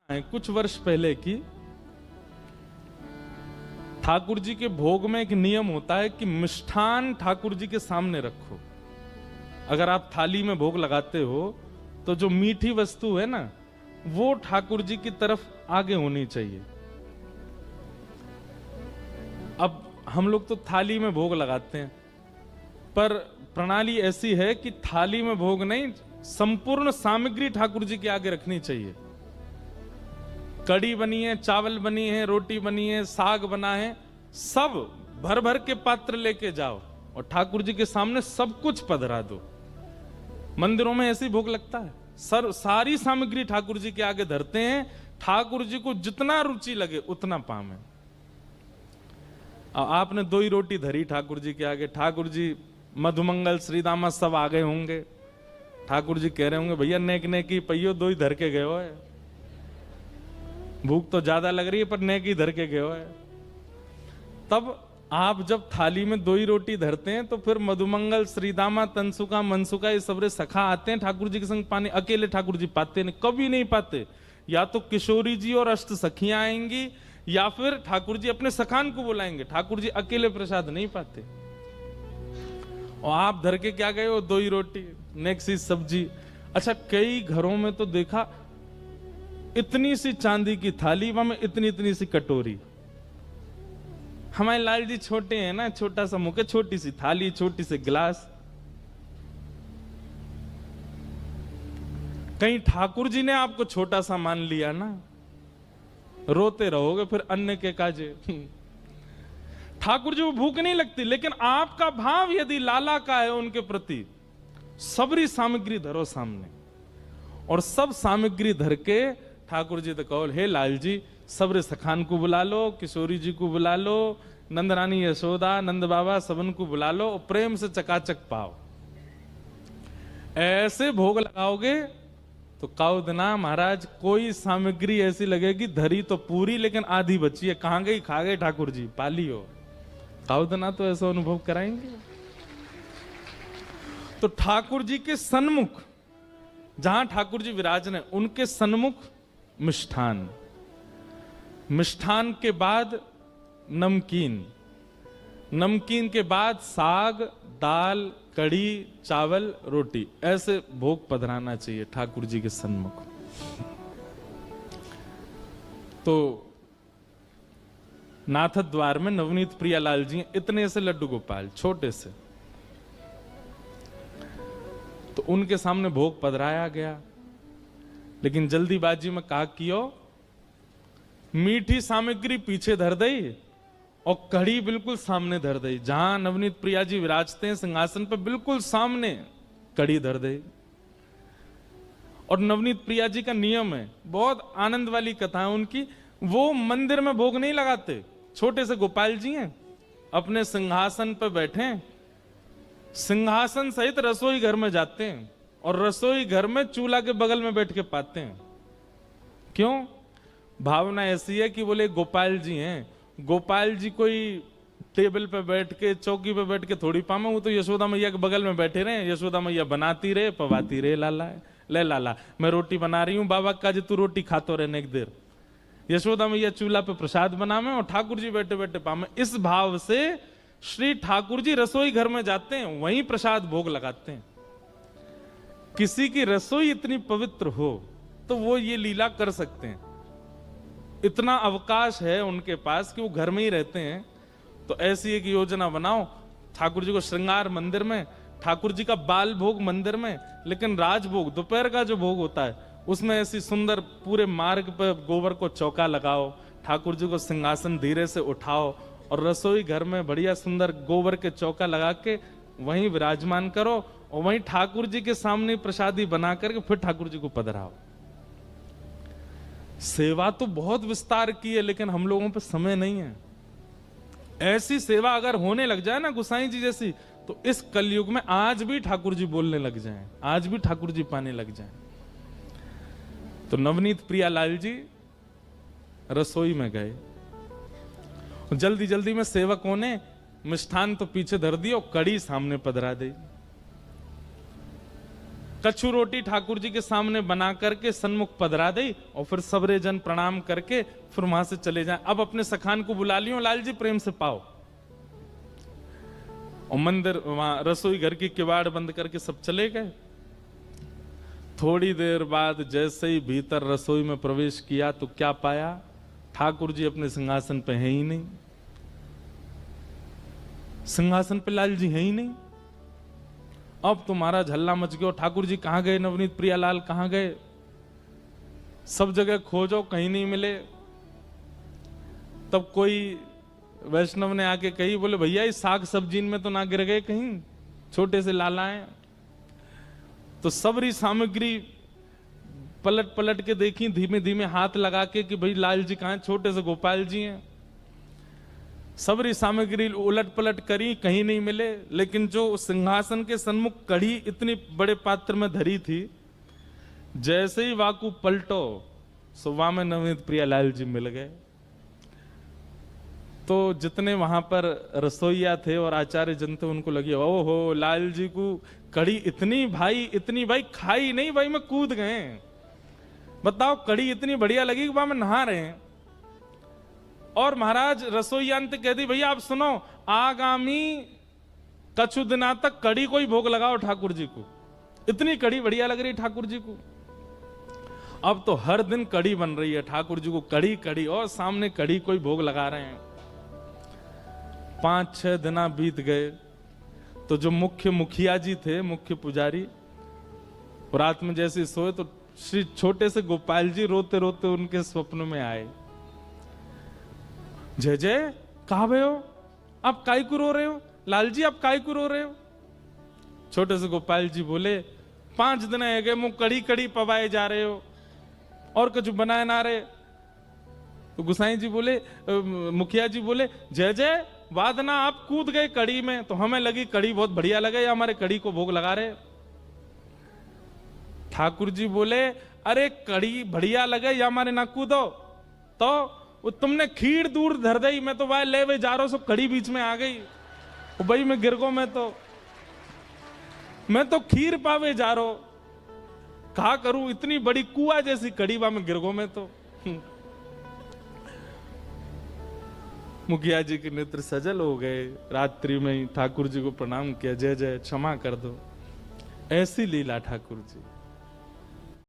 कुछ वर्ष पहले की, ठाकुर जी के भोग में एक नियम होता है कि मिष्ठान ठाकुर जी के सामने रखो। अगर आप थाली में भोग लगाते हो तो जो मीठी वस्तु है ना, वो ठाकुर जी की तरफ आगे होनी चाहिए। अब हम लोग तो थाली में भोग लगाते हैं, पर प्रणाली ऐसी है कि थाली में भोग नहीं, संपूर्ण सामग्री ठाकुर जी के आगे रखनी चाहिए। कड़ी बनी है, चावल बनी है, रोटी बनी है, साग बना है, सब भर भर के पात्र लेके जाओ और ठाकुर जी के सामने सब कुछ पधरा दो। मंदिरों में ऐसे ही भोग लगता है, सारी सामग्री ठाकुर जी के आगे धरते हैं। ठाकुर जी को जितना रुचि लगे उतना पावे। आपने 2 ही रोटी धरी ठाकुर जी के आगे, ठाकुर जी मधुमंगल श्रीदामा सब आ गए होंगे, ठाकुर जी कह रहे होंगे भैया नेक नेकी पहियो 2 ही धर के गए हो है, भूख तो ज्यादा लग रही है पर नेकी धर के गए हो है। तब आप जब थाली में 2 ही रोटी धरते हैं तो फिर मधुमंगल श्रीदामा तनसुका मनसुका ये सबरे सखा आते हैं ठाकुर जी के संग पानी। अकेले ठाकुर जी पाते नहीं, कभी नहीं पाते। या तो किशोरी जी और अष्ट सखियां आएंगी या फिर ठाकुर जी अपने सखान को बुलाएंगे। ठाकुर जी अकेले प्रसाद नहीं पाते। और आप धर के क्या गए हो? 2 ही रोटी, नेक्स्ट सी सब्जी। अच्छा, कई घरों में तो देखा इतनी सी चांदी की थाली, वहां में इतनी इतनी सी कटोरी। हमारे लाल जी छोटे हैं ना, छोटा सा मुख, छोटी सी थाली, छोटी सी गिलास। कहीं ठाकुर जी ने आपको छोटा सा मान लिया ना, रोते रहोगे फिर अन्य के काजे। ठाकुर जी को भूख नहीं लगती, लेकिन आपका भाव यदि लाला का है उनके प्रति, सबरी सामग्री धरो सामने और सब सामग्री धर के ठाकुर जी तो कहो, हे लाल जी सबरे सखान को बुला लो, किशोरी जी को बुला लो, नंदरानी यशोदा, नंद बाबा सबन को बुला लो और प्रेम से चकाचक पाओ। ऐसे भोग लगाओगे तो काउदना महाराज कोई सामग्री ऐसी लगेगी धरी तो पूरी लेकिन आधी बची है, कहां गई? खा गए ठाकुर जी, पाली हो। काउदना तो ऐसा अनुभव कराएंगे। तो ठाकुर जी के सन्मुख, जहां ठाकुर जी विराजने, उनके सन्मुख मिष्ठान, मिष्ठान के बाद नमकीन, नमकीन के बाद साग, दाल, कड़ी, चावल, रोटी, ऐसे भोग पधराना चाहिए ठाकुर जी के सन्मुख। तो नाथ द्वार में नवनीत प्रियालाल जी इतने से लड्डू गोपाल, छोटे से, तो उनके सामने भोग पधराया गया। लेकिन जल्दीबाजी में कहा कियो, मीठी सामग्री पीछे धर दई और कड़ी बिल्कुल सामने धर दई। जहां नवनीत प्रिया जी विराजते हैं सिंहासन पर, बिल्कुल सामने कड़ी धर दई। और नवनीत प्रिया जी का नियम है, बहुत आनंद वाली कथा है उनकी, वो मंदिर में भोग नहीं लगाते। छोटे से गोपाल जी हैं, अपने सिंहासन पर बैठे, सिंहासन सहित रसोई घर में जाते हैं और रसोई घर में चूल्हा के बगल में बैठ के पाते हैं। क्यों? भावना ऐसी है कि बोले गोपाल जी हैं, गोपाल जी कोई टेबल पे बैठ के, चौकी पे बैठ के थोड़ी पामे, वो तो यशोदा मैया के बगल में बैठे रहे। यशोदा मैया बनाती रहे, पवाती रहे, लाला ले लाला मैं रोटी बना रही हूं, बाबा का जी तू रोटी खातो रहने एक देर। यशोदा मैया चूल्हा पे प्रसाद बनावे और ठाकुर जी बैठे बैठे पामे। इस भाव से श्री ठाकुर जी रसोई घर में जाते हैं, वहीं प्रसाद भोग लगाते हैं। किसी की रसोई इतनी पवित्र हो तो वो ये लीला कर सकते हैं। इतना अवकाश है उनके पास कि वो घर में ही रहते हैं। तो ऐसी एक योजना बनाओ, ठाकुर जी को श्रृंगार मंदिर में, ठाकुर जी का बाल भोग मंदिर में, लेकिन राजभोग दोपहर का जो भोग होता है उसमें ऐसी सुंदर पूरे मार्ग पर गोबर को चौका लगाओ, ठाकुर जी को सिंहासन धीरे से उठाओ और रसोई घर में बढ़िया सुंदर गोबर के चौका लगा के वहीं विराजमान करो और वहीं ठाकुर जी के सामने प्रसादी बना करके फिर ठाकुर जी को पधराओ। सेवा तो बहुत विस्तार की है, लेकिन हम लोगों पे समय नहीं है। ऐसी सेवा अगर होने लग जाए ना गुसाई जी जैसी, तो इस कलयुग में आज भी ठाकुर जी बोलने लग जाएं, आज भी ठाकुर जी पाने लग जाएं। तो नवनीत प्रियालाल जी रसोई में गए, जल्दी जल्दी में सेवकों ने मिष्ठान तो पीछे धर दिया और कड़ी सामने पधरा दी। कछु रोटी ठाकुर जी के सामने बना करके सन्मुख पधरा दे और फिर सबरे जन प्रणाम करके फिर वहां से चले जाए। अब अपने सखान को बुला लियो, लाल जी प्रेम से पाओ। और मंदिर वहां रसोई घर की किवाड़ बंद करके सब चले गए। थोड़ी देर बाद जैसे ही भीतर रसोई में प्रवेश किया तो क्या पाया, ठाकुर जी अपने सिंहासन पे है ही नहीं। सिंहासन पे लाल जी है ही नहीं। अब तो महाराज हल्ला मच गया, ठाकुर जी कहां गए, नवनीत प्रियालाल कहां गए, सब जगह खोजो कहीं नहीं मिले। तब कोई वैष्णव ने आके कही, बोले भैया इस साग सब्जी में तो ना गिर गए कहीं, छोटे से लालाएं। तो सबरी सामग्री पलट पलट के देखी, धीमे धीमे हाथ लगा के कि भाई लाल जी कहां, छोटे से गोपाल जी हैं। सबरी सामग्री उलट पलट करी, कहीं नहीं मिले। लेकिन जो सिंहासन के सन्मुख कढ़ी इतनी बड़े पात्र में धरी थी, जैसे ही वाकू पलटो सुबह में नवनीत प्रियालाल जी मिल गए। तो जितने वहां पर रसोईया थे और आचार्य जन थे, उनको लगी ओहो लाल जी को कढ़ी इतनी भाई खाई नहीं भाई मैं कूद गए। बताओ कढ़ी इतनी बढ़िया लगी कि वहां में नहा रहे हैं। और महाराज रसोईया ने कह दी, भैया आप सुनो, आगामी कछु दिना तक कढ़ी को ही भोग लगाओ ठाकुर जी को, इतनी कढ़ी बढ़िया लग रही ठाकुर जी को। अब तो हर दिन कढ़ी बन रही है ठाकुर जी को, कढ़ी कढ़ी, और सामने कढ़ी को ही भोग लगा रहे हैं। 5-6 दिन बीत गए तो जो मुख्य मुखिया जी थे, मुख्य पुजारी, रात में जैसे सोए तो श्री छोटे से गोपाल जी रोते रोते उनके स्वप्न में आए। जय जय कहा भय हो, आप काय को रो रहे हो, लाल जी आप काय को रो रहे हो। छोटे से गोपाल जी बोले, 5 दिन है गए मुंह कड़ी कड़ी पवाए जा रहे हो और कुछ बनाए ना रहे। तो गुसाई जी बोले, मुखिया जी बोले, जय जय वादना आप कूद गए कड़ी में, तो हमें लगी कड़ी बहुत बढ़िया लगे या हमारे कड़ी को भोग लगा रहे। ठाकुर जी बोले, अरे कड़ी बढ़िया लगे या हमारे ना कूदो, तो तुमने खीर दूर धर दई, मैं तो वह ले वे जा रहा, सो कड़ी बीच में आ गई भाई, मैं गिर गो, मैं तो खीर पावे जा रहा, कहा करूं इतनी बड़ी कुआ जैसी कड़ी वहां में गिर गो मैं तो। मुखिया जी के नेत्र सजल हो गए। रात्रि में ही ठाकुर जी को प्रणाम किया, जय जय क्षमा कर दो। ऐसी लीला ठाकुर जी।